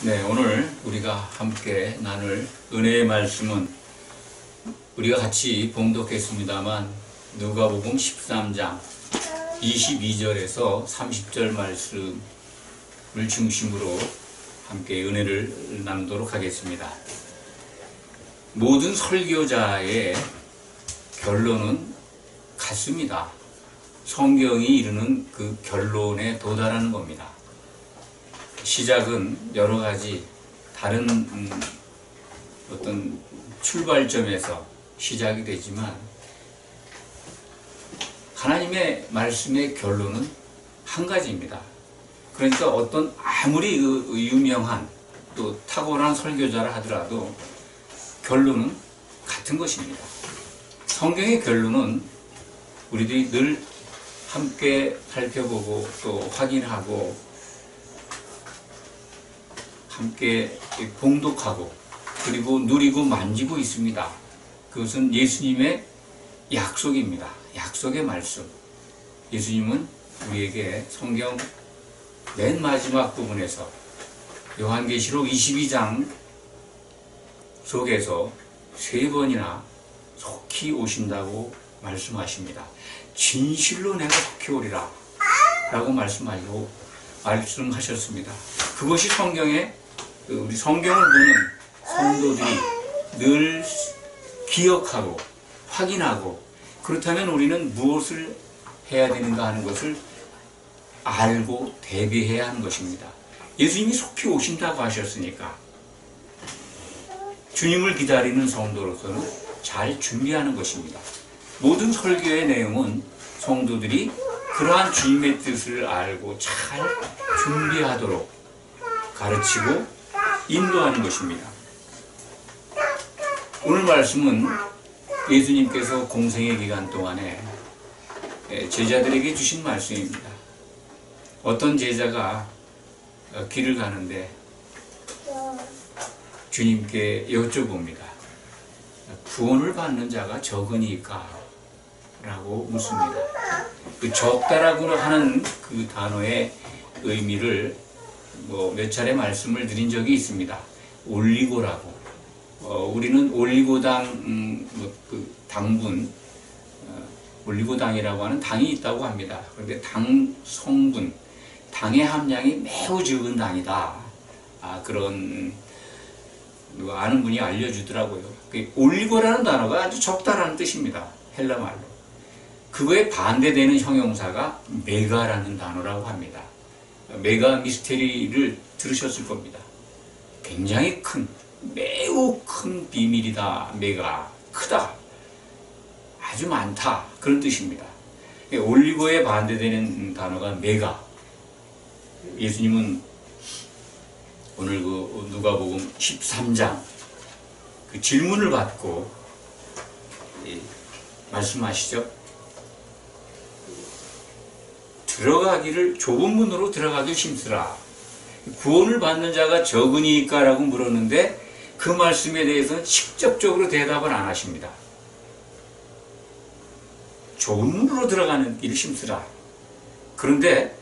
네, 오늘 우리가 함께 나눌 은혜의 말씀은 우리가 같이 봉독했습니다만 누가복음 13장 22절에서 30절 말씀을 중심으로 함께 은혜를 나누도록 하겠습니다. 모든 설교자의 결론은 같습니다. 성경이 이르는 그 결론에 도달하는 겁니다. 시작은 여러 가지 다른 어떤 출발점에서 시작이 되지만 하나님의 말씀의 결론은 한 가지입니다. 그러니까 어떤 아무리 유명한 또 탁월한 설교자라 하더라도 결론은 같은 것입니다. 성경의 결론은 우리들이 늘 함께 살펴보고 또 확인하고 함께 봉독하고 그리고 누리고 만지고 있습니다. 그것은 예수님의 약속입니다. 약속의 말씀. 예수님은 우리에게 성경 맨 마지막 부분에서 요한계시록 22장 속에서 3번이나 속히 오신다고 말씀하십니다. 진실로 내가 속히 오리라 라고 말씀하셨습니다. 그것이 우리 성경을 보는 성도들이 늘 기억하고 확인하고 그렇다면 우리는 무엇을 해야 되는가 하는 것을 알고 대비해야 하는 것입니다. 예수님이 속히 오신다고 하셨으니까 주님을 기다리는 성도로서는 잘 준비하는 것입니다. 모든 설교의 내용은 성도들이 그러한 주님의 뜻을 알고 잘 준비하도록 가르치고 인도하는 것입니다. 오늘 말씀은 예수님께서 공생의 기간 동안에 제자들에게 주신 말씀입니다. 어떤 제자가 길을 가는데 주님께 여쭤봅니다. 구원을 받는 자가 적으니까? 라고 묻습니다. 그 적다라고 하는 그 단어의 의미를 몇 차례 말씀을 드린 적이 있습니다. 올리고라고. 우리는 올리고당, 그 당분, 올리고당이라고 하는 당이 있다고 합니다. 그런데 당 성분, 당의 함량이 매우 적은 당이다. 그런, 누가 아는 분이 알려주더라고요. 올리고라는 단어가 아주 적다라는 뜻입니다. 헬라말로. 그거에 반대되는 형용사가 메가라는 단어라고 합니다. 메가 미스테리를 들으셨을 겁니다. 굉장히 매우 큰 비밀이다. 메가, 크다. 아주 많다. 그런 뜻입니다. 올리고에 반대되는 단어가 메가. 예수님은 오늘 누가복음 13장 그 질문을 받고 말씀하시죠. 좁은 문으로 들어가기 힘쓰라. 구원을 받는 자가 적으니까 라고 물었는데 그 말씀에 대해서는 직접적으로 대답을 안 하십니다. 좁은 문으로 들어가는 길을 힘쓰라. 그런데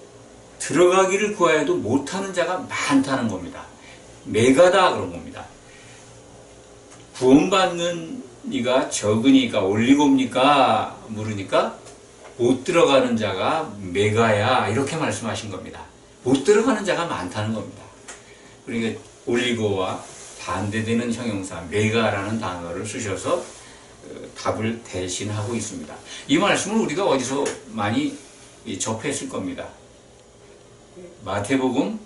들어가기를 구하여도 못하는 자가 많다는 겁니다. 메가다 그런 겁니다. 구원받는 이가 적으니까 올리고입니까? 물으니까 못 들어가는 자가 메가야 이렇게 말씀하신 겁니다. 못 들어가는 자가 많다는 겁니다. 그러니까 올리고와 반대되는 형용사 메가라는 단어를 쓰셔서 답을 대신하고 있습니다. 이 말씀을 우리가 어디서 많이 접했을 겁니다. 마태복음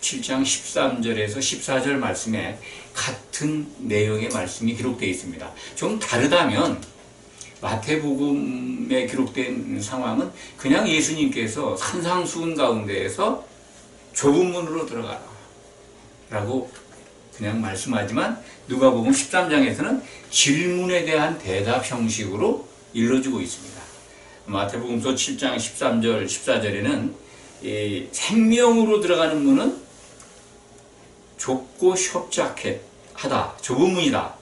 7장 13절에서 14절 말씀에 같은 내용의 말씀이 기록되어 있습니다. 좀 다르다면 마태복음에 기록된 상황은 그냥 예수님께서 산상수훈 가운데에서 좁은 문으로 들어가라 라고 그냥 말씀하지만 누가복음 13장에서는 질문에 대한 대답 형식으로 일러주고 있습니다. 마태복음서 7장 13절 14절에는 생명으로 들어가는 문은 좁고 협착하다, 좁은 문이다.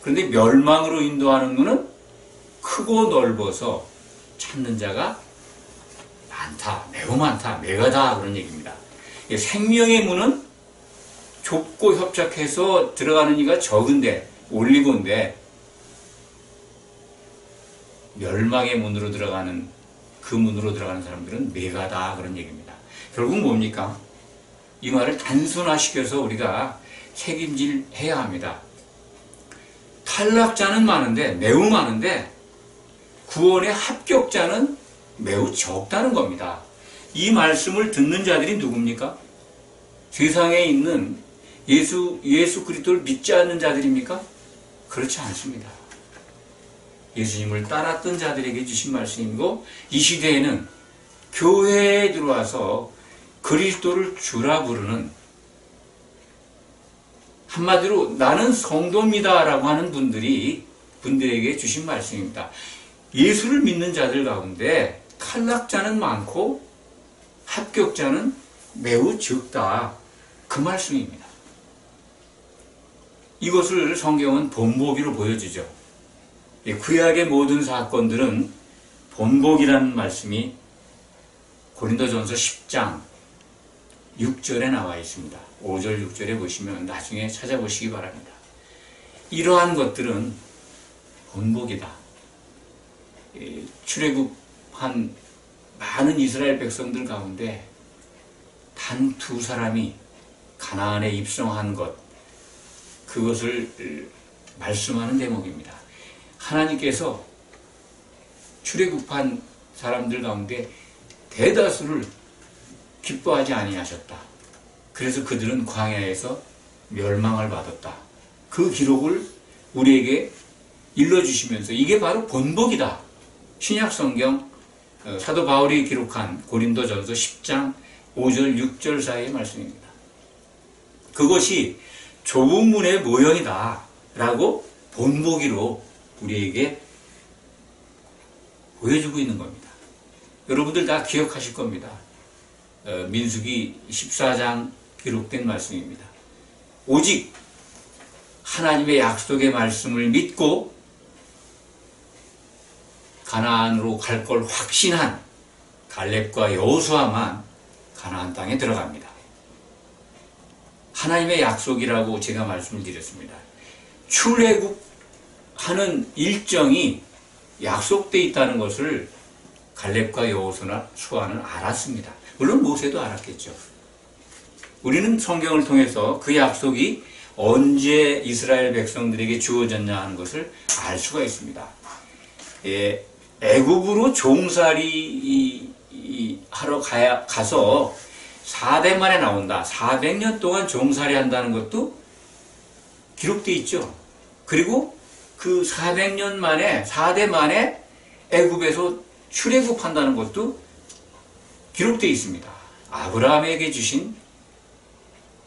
그런데 멸망으로 인도하는 문은 크고 넓어서 찾는 자가 많다, 매우 많다, 메가다 그런 얘기입니다. 생명의 문은 좁고 협착해서 들어가는 이가 적은데, 올리고인데, 멸망의 문으로 들어가는, 그 문으로 들어가는 사람들은 메가다, 그런 얘기입니다. 결국 뭡니까? 이 말을 단순화시켜서 우리가 책임질해야 합니다. 탈락자는 많은데, 매우 많은데, 구원의 합격자는 매우 적다는 겁니다. 이 말씀을 듣는 자들이 누굽니까? 세상에 있는 예수 그리스도를 믿지 않는 자들입니까? 그렇지 않습니다. 예수님을 따랐던 자들에게 주신 말씀이고, 이 시대에는 교회에 들어와서 그리스도를 주라 부르는, 한마디로 나는 성도입니다 라고 하는 분들에게 주신 말씀입니다. 예수를 믿는 자들 가운데 탈락자는 많고 합격자는 매우 적다, 그 말씀입니다. 이것을 성경은 본보기로 보여주죠. 구약의 모든 사건들은 본보기라는 말씀이 고린도전서 10장 6절에 나와 있습니다. 5절 6절에 보시면 나중에 찾아보시기 바랍니다. 이러한 것들은 본보기다. 출애굽한 많은 이스라엘 백성들 가운데 단 2사람이 가나안에 입성한 것, 그것을 말씀하는 대목입니다. 하나님께서 출애굽한 사람들 가운데 대다수를 기뻐하지 아니하셨다. 그래서 그들은 광야에서 멸망을 받았다. 그 기록을 우리에게 일러주시면서 이게 바로 본보기다. 신약성경 사도 바울이 기록한 고린도전서 10장 5절 6절 사이의 말씀입니다. 그것이 좁은 문의 모형이다 라고 본보기로 우리에게 보여주고 있는 겁니다. 여러분들 다 기억하실 겁니다. 민수기 14장 기록된 말씀입니다. 오직 하나님의 약속의 말씀을 믿고 가나안으로 갈 걸 확신한 갈렙과 여호수아만 가나안 땅에 들어갑니다. 하나님의 약속이라고 제가 말씀을 드렸습니다. 출애굽하는 일정이 약속되어 있다는 것을 갈렙과 여호수아는 알았습니다. 물론 모세도 알았겠죠. 우리는 성경을 통해서 그 약속이 언제 이스라엘 백성들에게 주어졌냐 하는 것을 알 수가 있습니다. 애굽으로 종살이 하러 가서 4대 만에 나온다. 400년 동안 종살이 한다는 것도 기록되어 있죠. 그리고 그 400년 만에, 4대 만에 애굽에서 출애굽한다는 것도 기록되어 있습니다. 아브라함에게 주신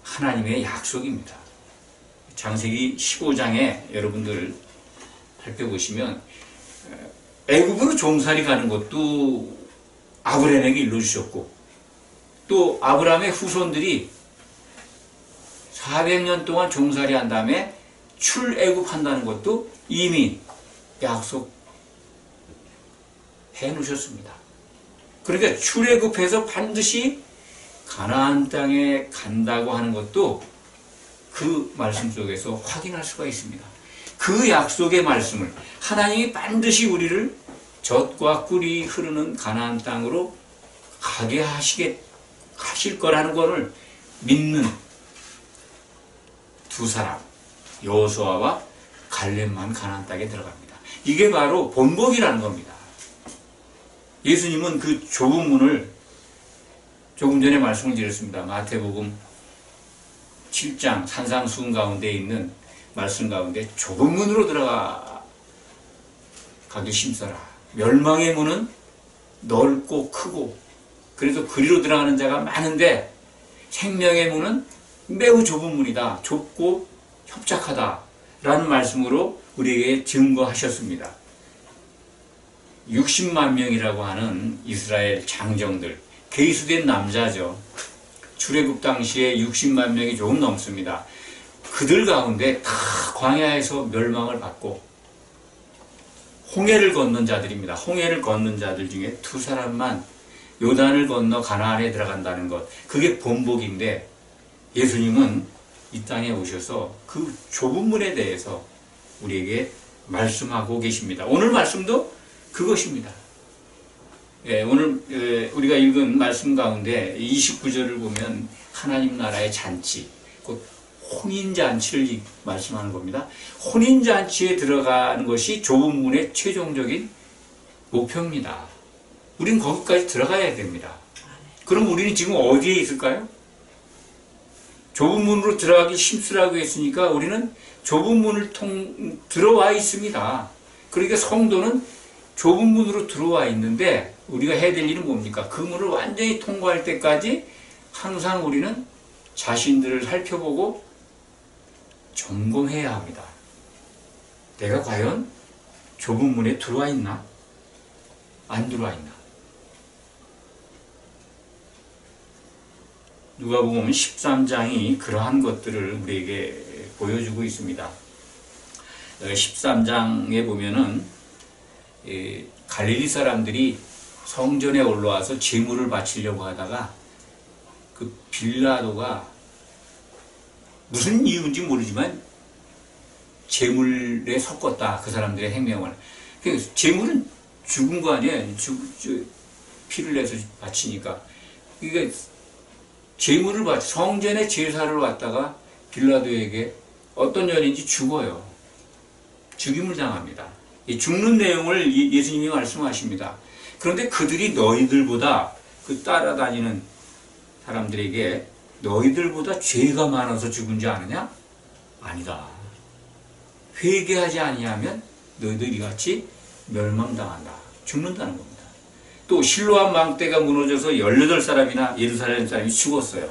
하나님의 약속입니다. 창세기 15장에 여러분들 살펴보시면 애굽으로 종살이 가는 것도 아브라함에게 일러주셨고, 또 아브라함의 후손들이 400년 동안 종살이 한 다음에 출애굽한다는 것도 이미 약속해 놓으셨습니다. 그러니까 출애굽해서 반드시 가나안 땅에 간다고 하는 것도 그 말씀 속에서 확인할 수가 있습니다. 그 약속의 말씀을 하나님이 반드시 우리를 젖과 꿀이 흐르는 가나안 땅으로 가게 하실 거라는 것을 믿는 2사람, 여호수아와 갈렙만 가나안 땅에 들어갑니다. 이게 바로 본보기라는 겁니다. 예수님은 그 좁은 문을 조금 전에 말씀을 드렸습니다. 마태복음 7장 산상수훈 가운데 있는 말씀 가운데 좁은 문으로 가기 힘써라. 멸망의 문은 넓고 크고 그래서 그리로 들어가는 자가 많은데 생명의 문은 매우 좁은 문이다. 좁고 협착하다. 라는 말씀으로 우리에게 증거하셨습니다. 60만 명이라고 하는 이스라엘 장정들, 계수된 남자죠. 출애굽 당시에 60만 명이 조금 넘습니다. 그들 가운데 다 광야에서 멸망을 받고 홍해를 건넌 자들입니다. 홍해를 건넌 자들 중에 2사람만 요단을 건너 가나안에 들어간다는 것, 그게 본보기인데 예수님은 이 땅에 오셔서 그 좁은 문에 대해서 우리에게 말씀하고 계십니다. 오늘 말씀도 그것입니다. 오늘 우리가 읽은 말씀 가운데 29절을 보면 하나님 나라의 잔치, 곧 혼인잔치를 말씀하는 겁니다. 혼인잔치에 들어가는 것이 좁은 문의 최종적인 목표입니다. 우리는 거기까지 들어가야 됩니다. 그럼 우리는 지금 어디에 있을까요? 좁은 문으로 들어가기 힘쓰라고 했으니까 우리는 좁은 문을 들어와 있습니다. 그러니까 성도는 좁은 문으로 들어와 있는데 우리가 해야 될 일은 뭡니까? 그 문을 완전히 통과할 때까지 항상 우리는 자신들을 살펴보고 점검해야 합니다. 내가 과연 좁은 문에 들어와 있나? 안 들어와 있나? 누가복음 13장이 그러한 것들을 우리에게 보여주고 있습니다. 13장에 보면은 갈릴리 사람들이 성전에 올라와서 제물을 바치려고 하다가 그 빌라도가 무슨 이유인지 모르지만 제물에 섞었다. 그 사람들의 행명을. 제물은 죽은 거 아니에요. 피를 내서 바치니까. 그러니까 제물을 바치, 성전에 제사를 왔다가 빌라도에게 어떤 연인지 죽어요. 죽임을 당합니다. 이 죽는 내용을 예수님이 말씀하십니다. 그런데 그들이 너희들보다 그 따라다니는 사람들에게 너희들보다 죄가 많아서 죽은 줄 아느냐? 아니다. 회개하지 아니하면 너희들 이같이 멸망당한다. 죽는다는 겁니다. 또 실로암 망대가 무너져서 18사람이나 예루살렘 사람이 죽었어요.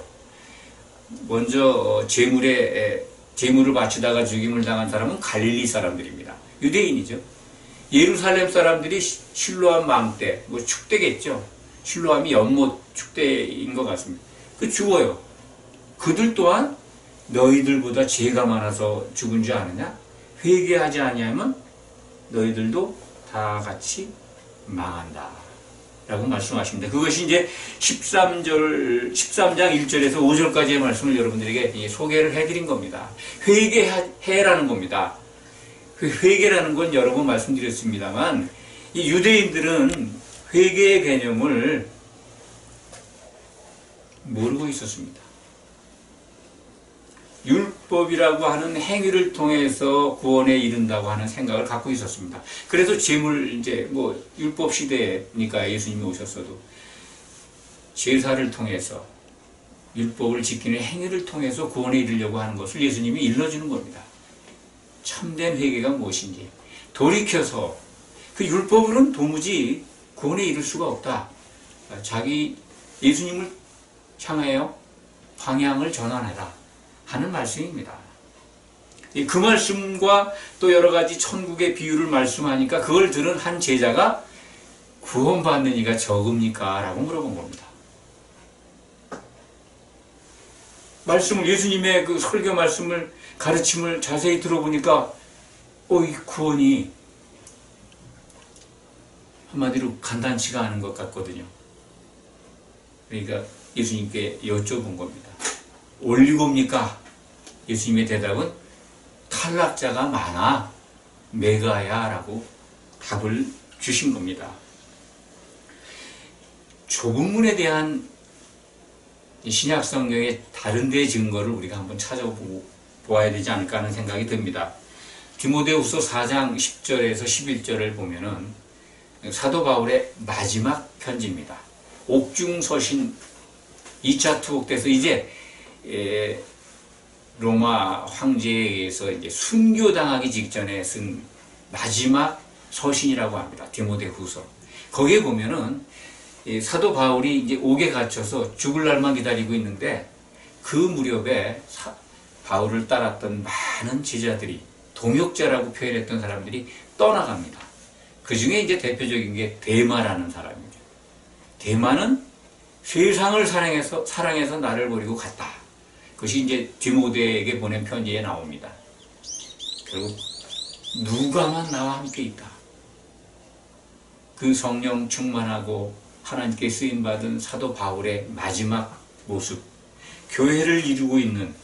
먼저 제물을 바치다가 죽임을 당한 사람은 갈릴리 사람들입니다. 유대인이죠. 예루살렘 사람들이 실로암 망대, 축대겠죠. 실로암이 연못 축대인 것 같습니다. 그 죽어요. 그들 또한 너희들보다 죄가 많아서 죽은 줄 아느냐? 회개하지 아니하면 너희들도 다 같이 망한다. 라고 말씀하십니다. 그것이 이제 13장 1절에서 5절까지의 말씀을 여러분들에게 소개를 해드린 겁니다. 회개해라는 겁니다. 회개라는 건 여러 번 말씀드렸습니다만, 이 유대인들은 회개의 개념을 모르고 있었습니다. 율법이라고 하는 행위를 통해서 구원에 이른다고 하는 생각을 갖고 있었습니다. 그래서 율법 시대니까 예수님이 오셨어도 제사를 통해서 율법을 지키는 행위를 통해서 구원에 이르려고 하는 것을 예수님이 일러주는 겁니다. 참된 회개가 무엇인지 돌이켜서 그 율법으로는 도무지 구원에 이를 수가 없다. 예수님을 향하여 방향을 전환해라 하는 말씀입니다. 그 말씀과 또 여러 가지 천국의 비유를 말씀하니까 그걸 들은 한 제자가 구원받는 이가 적습니까? 라고 물어본 겁니다. 예수님의 그 설교 말씀을, 가르침을 자세히 들어보니까 이 구원이 한마디로 간단치가 않은 것 같거든요. 그러니까 예수님께 여쭤본 겁니다. 올리고입니까? 예수님의 대답은 탈락자가 많아 메가야 라고 답을 주신 겁니다. 좁은 문에 대한 신약 성경의 다른 데의 증거를 우리가 한번 찾아보아야 되지 않을까 하는 생각이 듭니다. 디모데후서 4장 10절에서 11절을 보면은 사도 바울의 마지막 편지입니다. 옥중서신 2차 투옥돼서 이제 로마 황제에 의해서 이제 순교당하기 직전에 쓴 마지막 서신이라고 합니다. 디모데후서. 거기에 보면은 사도 바울이 이제 옥에 갇혀서 죽을 날만 기다리고 있는데 그 무렵에 바울을 따랐던 많은 제자들이, 동역자라고 표현했던 사람들이 떠나갑니다. 그 중에 이제 대표적인 게 데마라는 사람이죠. 데마는 세상을 사랑해서 나를 버리고 갔다. 그것이 이제 디모데에게 보낸 편지에 나옵니다. 결국 누가만 나와 함께 있다. 그 성령 충만하고 하나님께 쓰임받은 사도 바울의 마지막 모습, 교회를 이루고 있는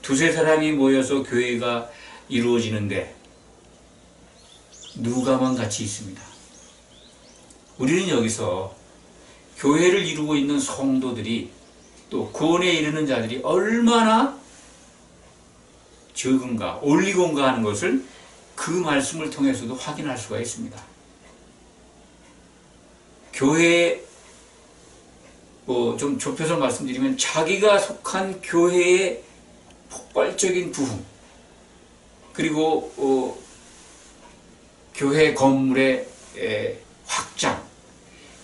두세 사람이 모여서 교회가 이루어지는데 누가만 같이 있습니다. 우리는 여기서 교회를 이루고 있는 성도들이 또 구원에 이르는 자들이 얼마나 적은가, 올리고인가 하는 것을 그 말씀을 통해서도 확인할 수가 있습니다. 교회에 좀 좁혀서 말씀드리면 자기가 속한 교회의 폭발적인 부흥, 그리고 교회 건물의 확장,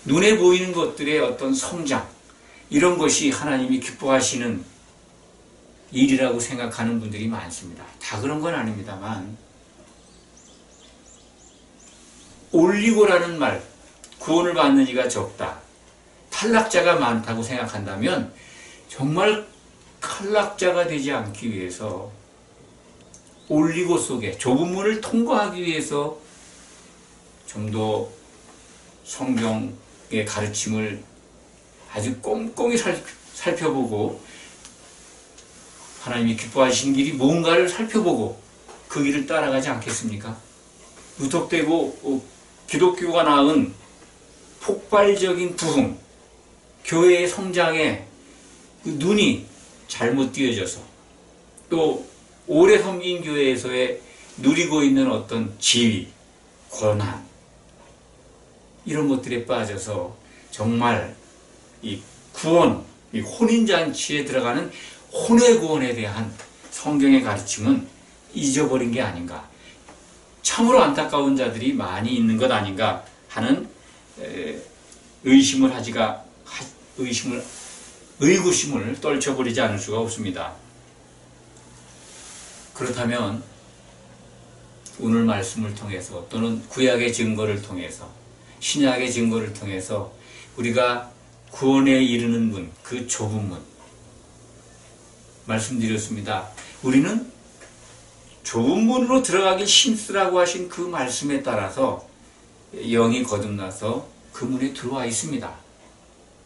눈에 보이는 것들의 어떤 성장, 이런 것이 하나님이 기뻐하시는 일이라고 생각하는 분들이 많습니다. 다 그런 건 아닙니다만, 올리고라는 말, 구원을 받는 이가 적다, 탈락자가 많다고 생각한다면 정말 탈락자가 되지 않기 위해서 올리고 속에 좁은 문을 통과하기 위해서 좀 더 성경의 가르침을 아주 꼼꼼히 살펴보고 하나님이 기뻐하시는 길이 뭔가를 살펴보고 그 길을 따라가지 않겠습니까? 무턱대고 기독교가 낳은 폭발적인 부흥, 교회의 성장에 눈이 잘못 띄어져서 또 오래 섬긴 교회에서의 누리고 있는 어떤 지위, 권한, 이런 것들에 빠져서 정말 이 구원, 이 혼인잔치에 들어가는 혼의 구원에 대한 성경의 가르침은 잊어버린 게 아닌가, 참으로 안타까운 자들이 많이 있는 것 아닌가 하는 의구심을 떨쳐버리지 않을 수가 없습니다. 그렇다면 오늘 말씀을 통해서 또는 구약의 증거를 통해서 신약의 증거를 통해서 우리가 구원에 이르는 문, 그 좁은 문, 말씀드렸습니다. 우리는 좁은 문으로 들어가기 힘쓰라고 하신 그 말씀에 따라서 영이 거듭나서 그 문에 들어와 있습니다.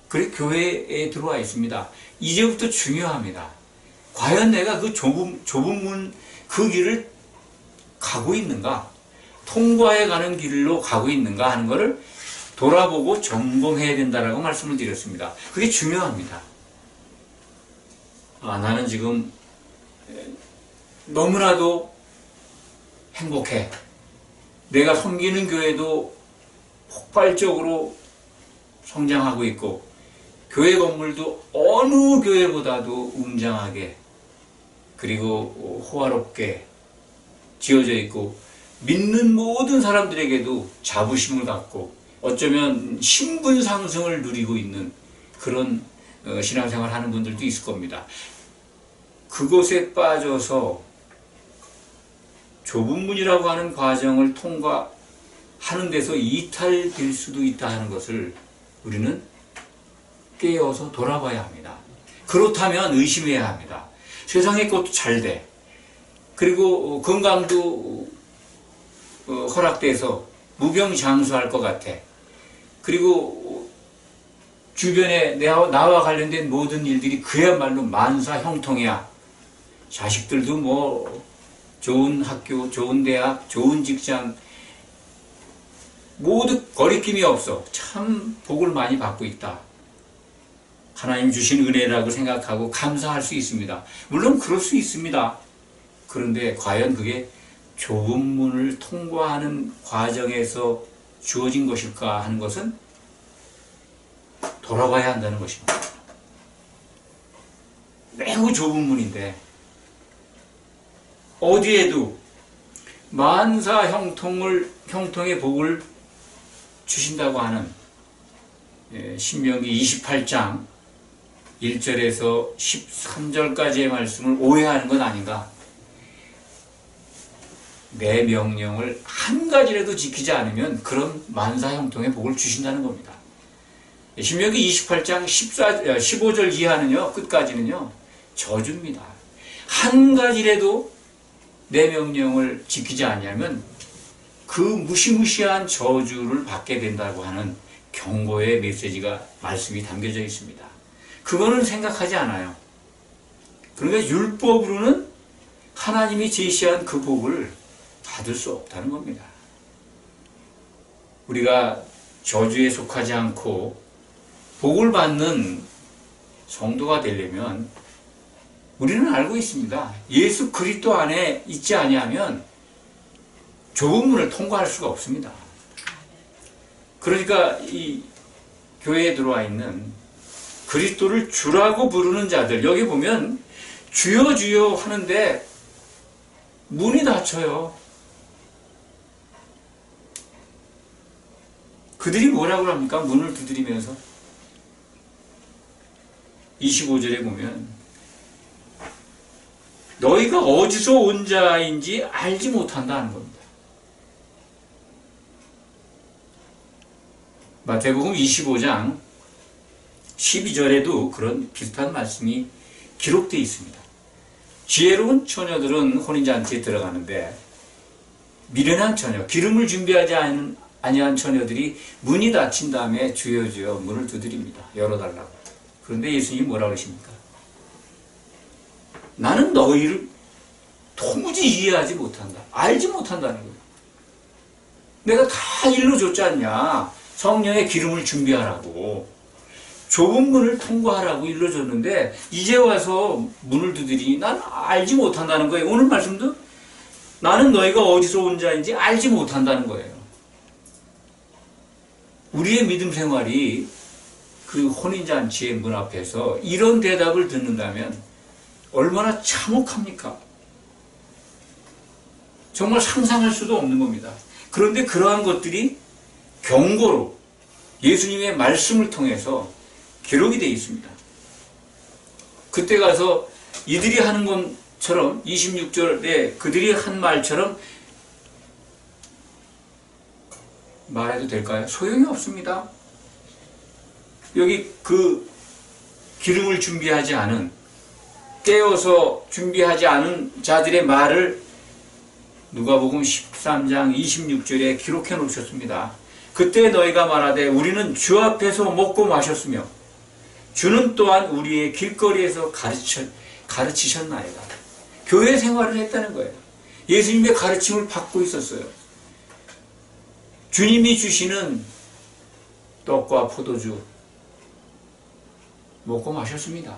그래 교회에 들어와 있습니다. 이제부터 중요합니다. 과연 내가 그 좁은 문, 그 길을 가고 있는가? 통과해 가는 길로 가고 있는가 하는 것을 돌아보고 점검해야 된다라고 말씀을 드렸습니다. 그게 중요합니다. 나는 지금 너무나도 행복해. 내가 섬기는 교회도 폭발적으로 성장하고 있고 교회 건물도 어느 교회보다도 웅장하게 그리고 호화롭게 지어져 있고 믿는 모든 사람들에게도 자부심을 갖고 어쩌면 신분 상승을 누리고 있는 그런 신앙생활 하는 분들도 있을 겁니다. 그곳에 빠져서 좁은 문이라고 하는 과정을 통과하는 데서 이탈될 수도 있다 하는 것을 우리는 깨어서 돌아봐야 합니다. 그렇다면 의심해야 합니다. 세상의 것도 잘 돼. 그리고 건강도 허락돼서 무병장수할 것 같아. 그리고 주변에 나와 관련된 모든 일들이 그야말로 만사 형통이야. 자식들도 뭐 좋은 학교, 좋은 대학, 좋은 직장 모두 거리낌이 없어. 참 복을 많이 받고 있다. 하나님 주신 은혜라고 생각하고 감사할 수 있습니다. 물론 그럴 수 있습니다. 그런데 과연 그게 좁은 문을 통과하는 과정에서 주어진 것일까 하는 것은 돌아봐야 한다는 것입니다. 매우 좁은 문인데 어디에도 만사 형통의 복을 주신다고 하는 신명기 28장 1절에서 13절까지의 말씀을 오해하는 건 아닌가? 내 명령을 한 가지라도 지키지 않으면 그런 만사 형통의 복을 주신다는 겁니다. 신명기 28장 15절 이하는요, 끝까지는요, 저주입니다. 한 가지라도 내 명령을 지키지 않으면 그 무시무시한 저주를 받게 된다고 하는 경고의 메시지가 말씀이 담겨져 있습니다. 그거는 생각하지 않아요. 그러니까 율법으로는 하나님이 제시한 그 복을 받을 수 없다는 겁니다. 우리가 저주에 속하지 않고 복을 받는 성도가 되려면 우리는 알고 있습니다. 예수 그리스도 안에 있지 아니하면 좁은 문을 통과할 수가 없습니다. 그러니까 이 교회에 들어와 있는 그리스도를 주라고 부르는 자들, 여기 보면 주여 주여 하는데 문이 닫혀요. 그들이 뭐라고 합니까? 문을 두드리면서 25절에 보면 너희가 어디서 온 자인지 알지 못한다는 겁니다. 마태복음 25장 12절에도 그런 비슷한 말씀이 기록되어 있습니다. 지혜로운 처녀들은 혼인잔치에 들어가는데 미련한 처녀, 기름을 준비하지 아니한 처녀들이 문이 닫힌 다음에 주여 주여 문을 두드립니다. 열어달라고. 그런데 예수님이 뭐라고 하십니까? 나는 너희를 도무지 이해하지 못한다. 알지 못한다는 거예요. 내가 다 일러줬지 않냐. 성령의 기름을 준비하라고. 좁은 문을 통과하라고 일러줬는데 이제 와서 문을 두드리니 난 알지 못한다는 거예요. 오늘 말씀도 나는 너희가 어디서 온 자인지 알지 못한다는 거예요. 우리의 믿음 생활이 그 혼인잔치의 문 앞에서 이런 대답을 듣는다면 얼마나 참혹합니까? 정말 상상할 수도 없는 겁니다. 그런데 그러한 것들이 경고로 예수님의 말씀을 통해서 기록이 되어 있습니다. 그때 가서 이들이 하는 것처럼 26절에 그들이 한 말처럼 말해도 될까요? 소용이 없습니다. 여기 그 기름을 준비하지 않은, 깨어서 준비하지 않은 자들의 말을 누가복음 13장 26절에 기록해 놓으셨습니다. 그때 너희가 말하되 우리는 주 앞에서 먹고 마셨으며 주는 또한 우리의 길거리에서 가르치셨나이다. 교회 생활을 했다는 거예요. 예수님의 가르침을 받고 있었어요. 주님이 주시는 떡과 포도주 먹고 마셨습니다.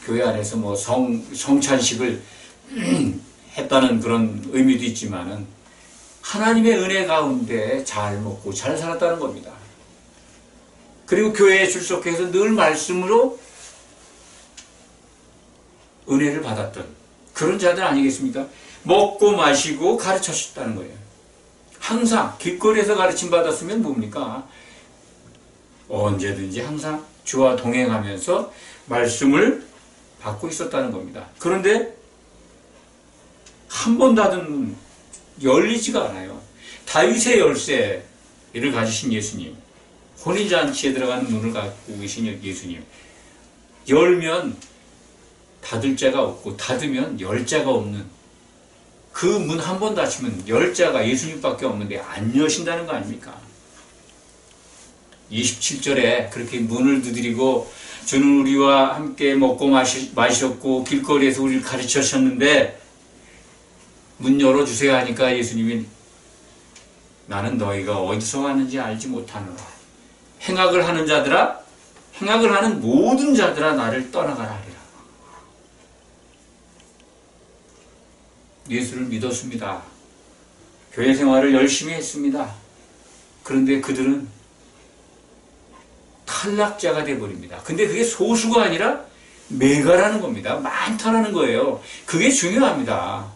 교회 안에서 성찬식을 했다는 그런 의미도 있지만은 하나님의 은혜 가운데 잘 먹고 잘 살았다는 겁니다. 그리고 교회에 출석해서 늘 말씀으로 은혜를 받았던 그런 자들 아니겠습니까? 먹고 마시고 가르쳤다는 거예요. 항상 길거리에서 가르침 받았으면 뭡니까? 언제든지 항상 주와 동행하면서 말씀을 받고 있었다는 겁니다. 그런데 한 번 닫은 문 열리지가 않아요. 다윗의 열쇠를 가지신 예수님, 혼인잔치에 들어가는 문을 갖고 계신 예수님, 열면 닫을 자가 없고 닫으면 열 자가 없는, 그 문 한 번 닫히면 열 자가 예수님밖에 없는데 안 여신다는 거 아닙니까? 27절에 그렇게 문을 두드리고 주는 우리와 함께 먹고 마셨고 길거리에서 우리를 가르치셨는데 문 열어주세요 하니까 예수님이 나는 너희가 어디서 왔는지 알지 못하노라. 행악을 하는 자들아, 행악을 하는 모든 자들아 나를 떠나가라 하리라. 예수를 믿었습니다. 교회 생활을 열심히 했습니다. 그런데 그들은 탈락자가 되어버립니다. 근데 그게 소수가 아니라 메가라는 겁니다. 많다라는 거예요. 그게 중요합니다.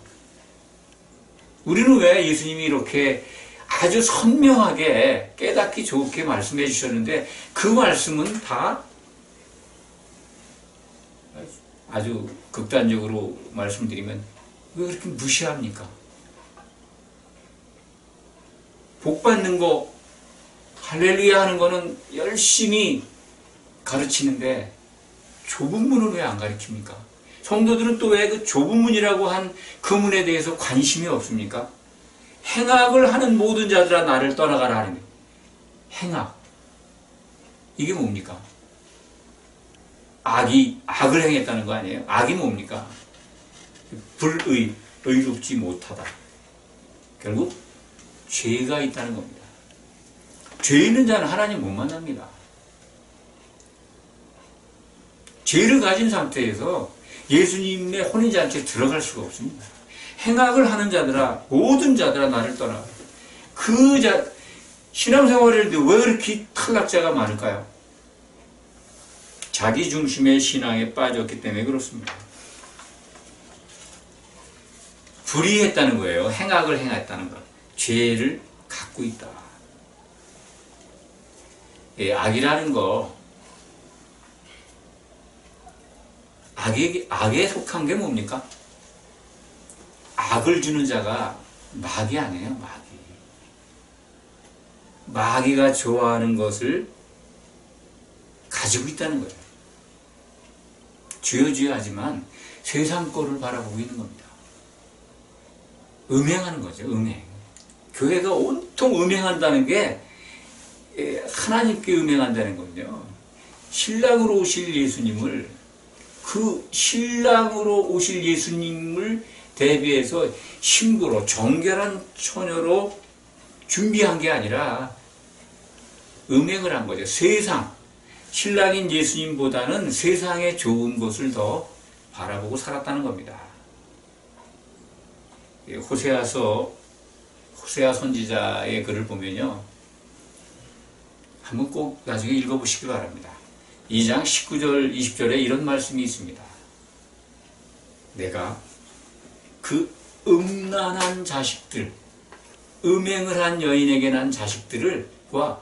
우리는 왜 예수님이 이렇게 아주 선명하게 깨닫기 좋게 말씀해 주셨는데 그 말씀은 다 아주 극단적으로 말씀드리면 왜 그렇게 무시합니까? 복 받는 거, 할렐루야 하는 거는 열심히 가르치는데 좁은 문을 왜 안 가르칩니까? 성도들은 또 왜 그 좁은 문이라고 한 그 문에 대해서 관심이 없습니까? 행악을 하는 모든 자들아 나를 떠나가라 하는데, 행악, 이게 뭡니까? 악을 행했다는 거 아니에요? 악이 뭡니까? 의롭지 못하다. 결국 죄가 있다는 겁니다. 죄 있는 자는 하나님 못 만납니다. 죄를 가진 상태에서 예수님의 혼인잔치에 들어갈 수가 없습니다. 행악을 하는 자들아, 모든 자들아 나를 떠나. 신앙생활을 왜 그렇게 탈락자가 많을까요? 자기 중심의 신앙에 빠졌기 때문에 그렇습니다. 불의했다는 거예요. 행악을 행했다는 것. 죄를 갖고 있다. 악이라는 거, 악에 속한 게 뭡니까? 악을 주는 자가 마귀 아니에요, 마귀. 마귀가 좋아하는 것을 가지고 있다는 거예요. 주여 하지만 세상 거를 바라보고 있는 겁니다. 음행하는 거죠, 음행. 교회가 온통 음행한다는 게 하나님께 음행한다는 거군요. 신랑으로 오실 예수님을, 그 신랑으로 오실 예수님을 대비해서 신부로 정결한 처녀로 준비한 게 아니라 음행을 한 거죠. 신랑인 예수님보다는 세상의 좋은 것을 더 바라보고 살았다는 겁니다. 호세아 선지자의 글을 보면요, 한번 꼭 나중에 읽어보시기 바랍니다. 2장 19절 20절에 이런 말씀이 있습니다. 내가 그 음란한 자식들, 음행을 한 여인에게 난 자식들과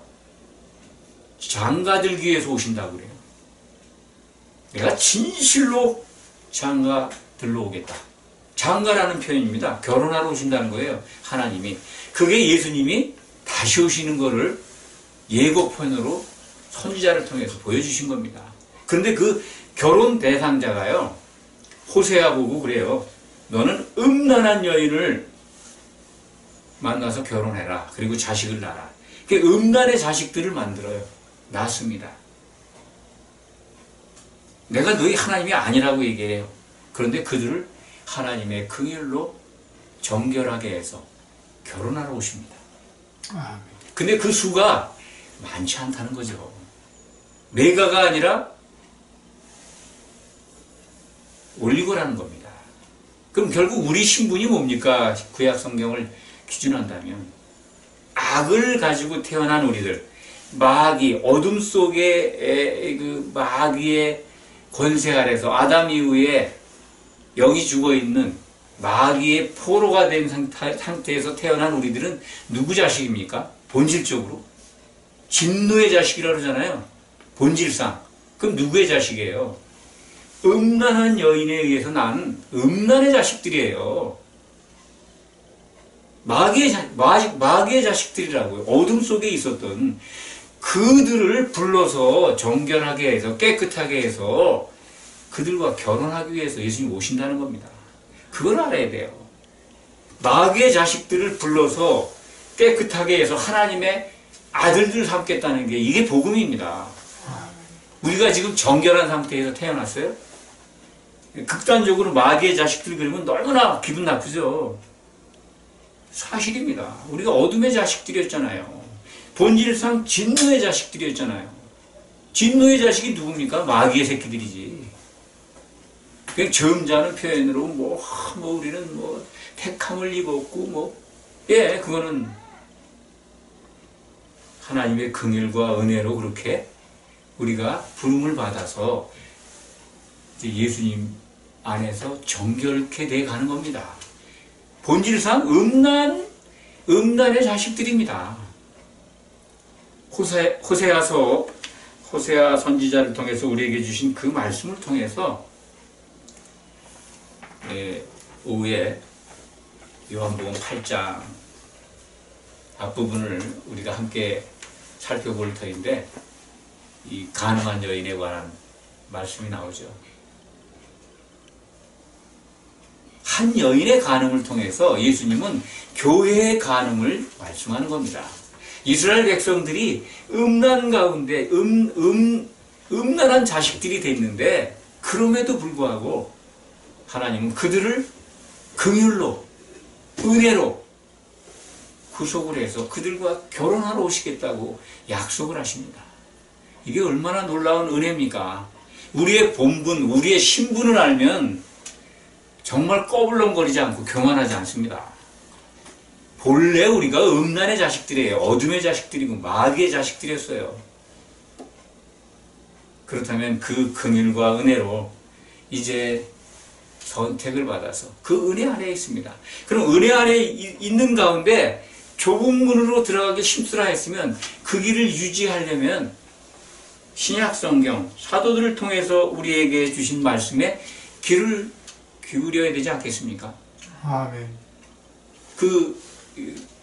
장가들기 위해서 오신다고 그래요. 내가 진실로 장가들러 오겠다. 장가라는 표현입니다. 결혼하러 오신다는 거예요, 하나님이. 그게 예수님이 다시 오시는 거를 예고편으로 선지자를 통해서 보여주신 겁니다. 그런데 그 결혼 대상자가요, 호세아 보고 그래요. 너는 음란한 여인을 만나서 결혼해라. 그리고 자식을 낳아라. 그 음란의 자식들을 만들어요. 낳습니다. 내가 너희 하나님이 아니라고 얘기해요. 그런데 그들을 하나님의 긍휼로 정결하게 해서 결혼하러 오십니다. 근데 그 수가 많지 않다는 거죠. 메가가 아니라 올리고라는 겁니다. 그럼 결국 우리 신분이 뭡니까? 구약 성경을 기준한다면 악을 가지고 태어난 우리들, 마귀, 어둠 속에 그 마귀의 권세 아래서 아담 이후에 영이 죽어있는 마귀의 포로가 된 상태에서 태어난 우리들은 누구 자식입니까? 본질적으로 진노의 자식이라고 그러잖아요. 본질상. 그럼 누구의 자식이에요? 음란한 여인에 의해서 난 음란의 자식들이에요. 마귀의 자식들이라고요. 어둠 속에 있었던 그들을 불러서 정결하게 해서 깨끗하게 해서 그들과 결혼하기 위해서 예수님이 오신다는 겁니다. 그걸 알아야 돼요. 마귀의 자식들을 불러서 깨끗하게 해서 하나님의 아들들을 삼겠다는 게 이게 복음입니다. 우리가 지금 정결한 상태에서 태어났어요? 극단적으로 마귀의 자식들 그러면 너무나 기분 나쁘죠. 사실입니다. 우리가 어둠의 자식들이었잖아요. 본질상 진노의 자식들이었잖아요. 진노의 자식이 누굽니까? 마귀의 새끼들이지. 그냥 점잖은 표현으로 우리는 택함을 입었고 그거는 하나님의 긍휼과 은혜로 그렇게 우리가 부름을 받아서 이제 예수님 안에서 정결케 돼 가는 겁니다. 본질상 음란의 자식들입니다. 호세아 선지자를 통해서 우리에게 주신 그 말씀을 통해서 오후에 요한복음 8장 앞부분을 우리가 함께 살펴볼 터인데 이 가늠한 여인에 관한 말씀이 나오죠. 한 여인의 간음을 통해서 예수님은 교회의 간음을 말씀하는 겁니다. 이스라엘 백성들이 음란 가운데 음란한 자식들이 됐는데 그럼에도 불구하고 하나님은 그들을 긍휼로 은혜로 구속을 해서 그들과 결혼하러 오시겠다고 약속을 하십니다. 이게 얼마나 놀라운 은혜입니까? 우리의 본분, 우리의 신분을 알면 정말 꺼불렁거리지 않고 교만하지 않습니다. 본래 우리가 음란의 자식들이에요. 어둠의 자식들이고 마귀의 자식들이었어요. 그렇다면 그 긍휼과 은혜로 이제 선택을 받아서 그 은혜 안에 있습니다. 그럼 은혜 안에 있는 가운데 좁은 문으로 들어가기 힘쓰라 했으면 그 길을 유지하려면 신약 성경 사도들을 통해서 우리에게 주신 말씀에 귀를 기울여야 되지 않겠습니까? 아멘. 그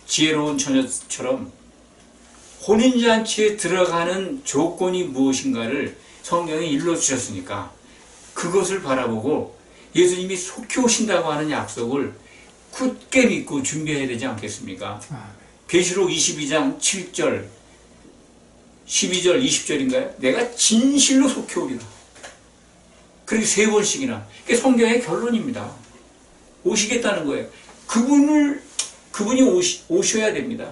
지혜로운 처녀처럼 혼인잔치에 들어가는 조건이 무엇인가를 성경에 일러주셨으니까 그것을 바라보고 예수님이 속히 오신다고 하는 약속을 굳게 믿고 준비해야 되지 않겠습니까? 계시록 22장 7절 12절 20절인가요? 내가 진실로 속히 오리라. 그렇게 3번씩이나. 그게 성경의 결론입니다. 오시겠다는 거예요. 그분이 오셔야 됩니다.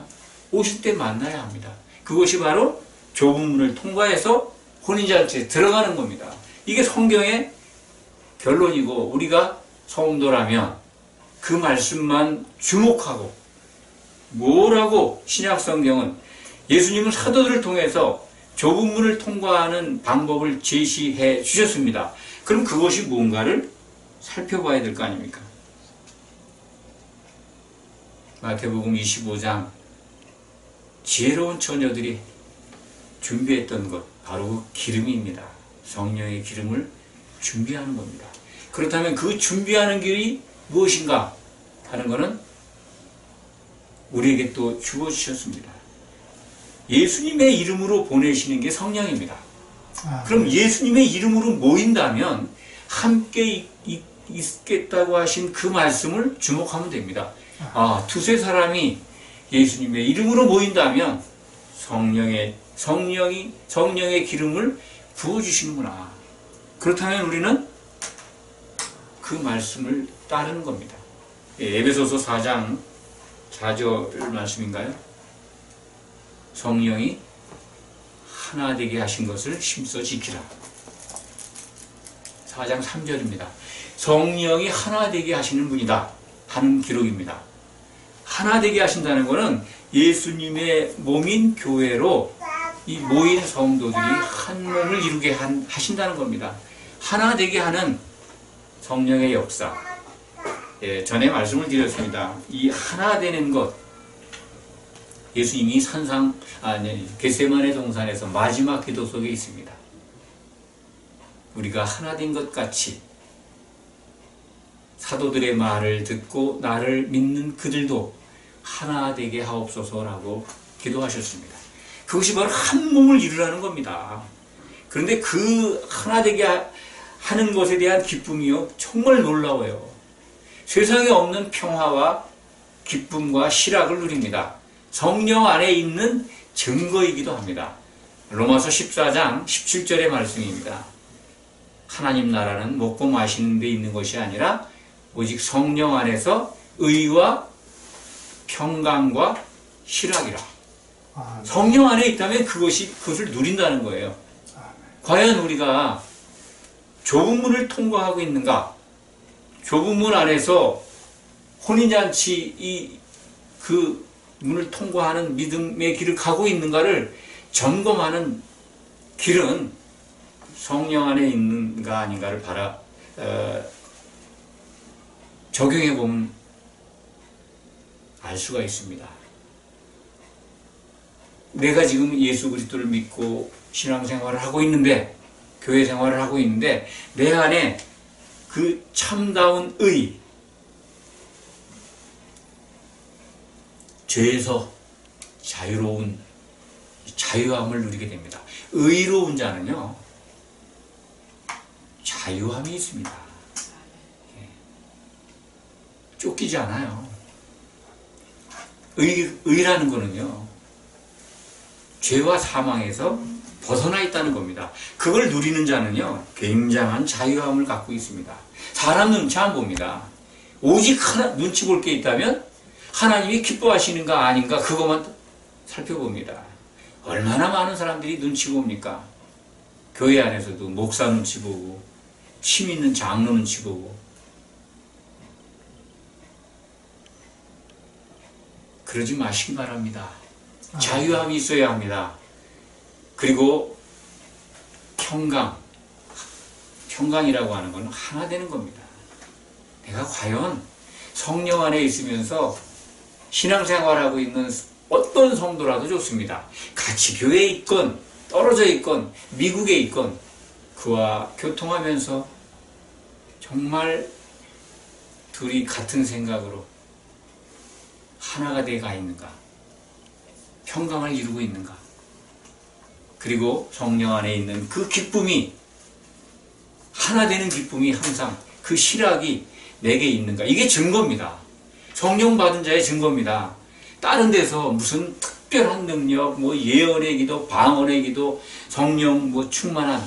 오실 때 만나야 합니다. 그것이 바로 좁은 문을 통과해서 혼인잔치에 들어가는 겁니다. 이게 성경의 결론이고 우리가 성도라면 그 말씀만 주목하고 뭐라고 신약성경은 예수님은 사도들을 통해서 좁은 문을 통과하는 방법을 제시해 주셨습니다. 그럼 그것이 뭔가를 살펴봐야 될 거 아닙니까? 마태복음 25장 지혜로운 처녀들이 준비했던 것 바로 그 기름입니다. 성령의 기름을 준비하는 겁니다. 그렇다면 그 준비하는 길이 무엇인가 하는 것은 우리에게 또 주어주셨습니다. 예수님의 이름으로 보내시는 게 성령입니다. 그럼 예수님의 이름으로 모인다면 함께 있겠다고 하신 그 말씀을 주목하면 됩니다. 두세 사람이 예수님의 이름으로 모인다면 성령의 기름을 부어주시는구나. 그렇다면 우리는 그 말씀을 따르는 겁니다. 에베소서 4장 4절 말씀인가요? 성령이 하나 되게 하신 것을 힘써 지키라. 4장 3절입니다. 성령이 하나 되게 하시는 분이다 하는 기록입니다. 하나 되게 하신다는 것은 예수님의 몸인 교회로 이 모인 성도들이 한 몸을 이루게 하신다는 겁니다. 하나 되게 하는 성령의 역사. 전에 말씀을 드렸습니다. 이 하나 되는 것, 예수님이 겟세마네 동산에서 마지막 기도 속에 있습니다. 우리가 하나 된 것 같이 사도들의 말을 듣고 나를 믿는 그들도 하나 되게 하옵소서라고 기도하셨습니다. 그것이 바로 한 몸을 이루라는 겁니다. 그런데 그 하나 되게 하는 것에 대한 기쁨이요 정말 놀라워요. 세상에 없는 평화와 기쁨과 희락을 누립니다. 성령 안에 있는 증거이기도 합니다. 로마서 14장 17절의 말씀입니다. 하나님 나라는 먹고 마시는 데 있는 것이 아니라 오직 성령 안에서 의와 평강과 희락이라. 성령 안에 있다면 그것을 누린다는 거예요. 과연 우리가 좁은 문을 통과하고 있는가? 좁은 문 안에서 혼인잔치 그 문을 통과하는 믿음의 길을 가고 있는가를 점검하는 길은 성령 안에 있는가 아닌가를 적용해 보면 알 수가 있습니다. 내가 지금 예수 그리스도를 믿고 신앙생활을 하고 있는데, 교회 생활을 하고 있는데 내 안에 그 참다운 의, 죄에서 자유로운 자유함을 누리게 됩니다. 의로운 자는요 자유함이 있습니다. 쫓기지 않아요. 의라는 거는요 죄와 사망에서 벗어나 있다는 겁니다. 그걸 누리는 자는요, 굉장한 자유함을 갖고 있습니다. 사람 눈치 안 봅니다. 오직 하나, 눈치 볼 게 있다면 하나님이 기뻐하시는가 아닌가 그것만 살펴봅니다. 얼마나 많은 사람들이 눈치 봅니까? 교회 안에서도 목사 눈치 보고 힘 있는 장로 눈치 보고. 그러지 마시기 바랍니다. 자유함이 있어야 합니다. 그리고 평강이라고 하는 건 하나 되는 겁니다. 내가 과연 성령 안에 있으면서 신앙생활하고 있는 어떤 성도라도 좋습니다. 같이 교회에 있건 떨어져 있건 미국에 있건 그와 교통하면서 정말 둘이 같은 생각으로 하나가 되어가 있는가, 평강을 이루고 있는가, 그리고 성령 안에 있는 그 기쁨이, 하나 되는 기쁨이 항상 그 실학이 내게 있는가, 이게 증거입니다. 성령 받은 자의 증거입니다. 다른 데서 무슨 특별한 능력, 뭐 예언의 기도, 방언의 기도, 성령 뭐 충만한,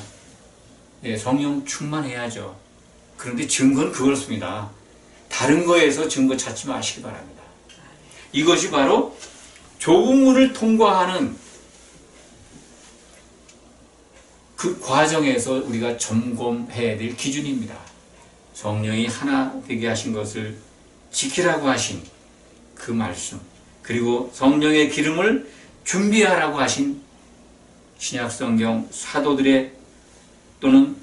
성령 충만해야죠. 그런데 증거는 그렇습니다. 다른 거에서 증거 찾지 마시기 바랍니다. 이것이 바로 좁은 문을 통과하는 그 과정에서 우리가 점검해야 될 기준입니다. 성령이 하나 되게 하신 것을 지키라고 하신 그 말씀, 그리고 성령의 기름을 준비하라고 하신 신약성경 사도들의 또는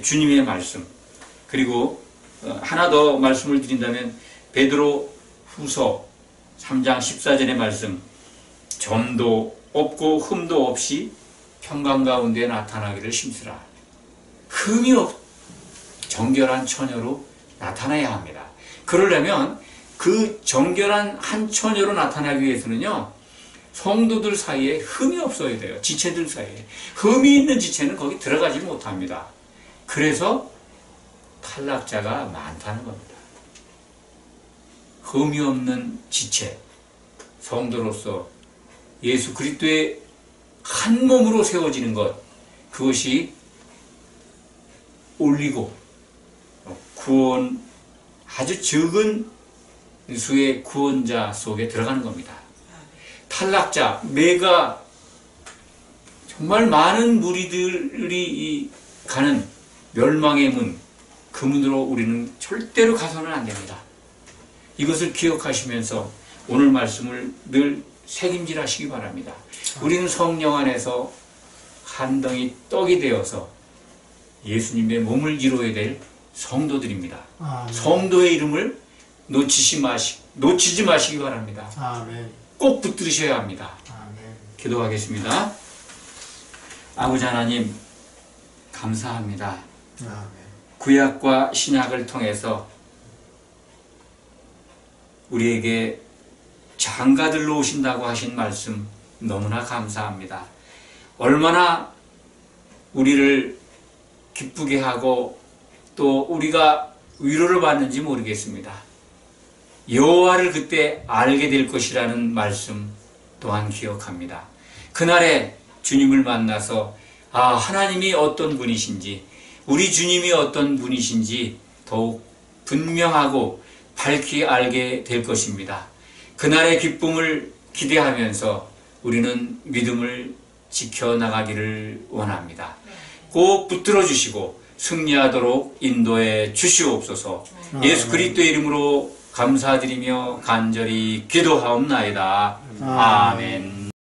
주님의 말씀, 그리고 하나 더 말씀을 드린다면 베드로 후서 3장 14절의 말씀, 점도 없고 흠도 없이 평강 가운데 나타나기를 힘쓰라. 흠이 정결한 처녀로 나타나야 합니다. 그러려면 그 정결한 한 처녀로 나타나기 위해서는요, 성도들 사이에 흠이 없어야 돼요. 지체들 사이에. 흠이 있는 지체는 거기 들어가지 못합니다. 그래서 탈락자가 많다는 겁니다. 흠이 없는 지체, 성도로서 예수 그리스도의 한 몸으로 세워지는 것, 그것이 올리고 구원, 아주 적은 수의 구원자 속에 들어가는 겁니다. 탈락자, 매가 정말 많은 무리들이 가는 멸망의 문, 그 문으로 우리는 절대로 가서는 안 됩니다. 이것을 기억하시면서 오늘 말씀을 늘 새김질하시기 바랍니다. 우리는 성령 안에서 한 덩이 떡이 되어서 예수님의 몸을 이루어야 될 성도들입니다. 아멘. 성도의 이름을 놓치지 마시기 바랍니다. 아멘. 꼭 붙들으셔야 합니다. 아멘. 기도하겠습니다. 아버지 하나님, 감사합니다. 아멘. 구약과 신약을 통해서 우리에게 장가들로 오신다고 하신 말씀 너무나 감사합니다. 얼마나 우리를 기쁘게 하고 또 우리가 위로를 받는지 모르겠습니다. 여호와를 그때 알게 될 것이라는 말씀 또한 기억합니다. 그날에 주님을 만나서 하나님이 어떤 분이신지, 우리 주님이 어떤 분이신지 더욱 분명하고 밝히 알게 될 것입니다. 그날의 기쁨을 기대하면서 우리는 믿음을 지켜나가기를 원합니다. 꼭 붙들어 주시고 승리하도록 인도해 주시옵소서. 예수 그리스도의 이름으로 감사드리며 간절히 기도하옵나이다. 아멘.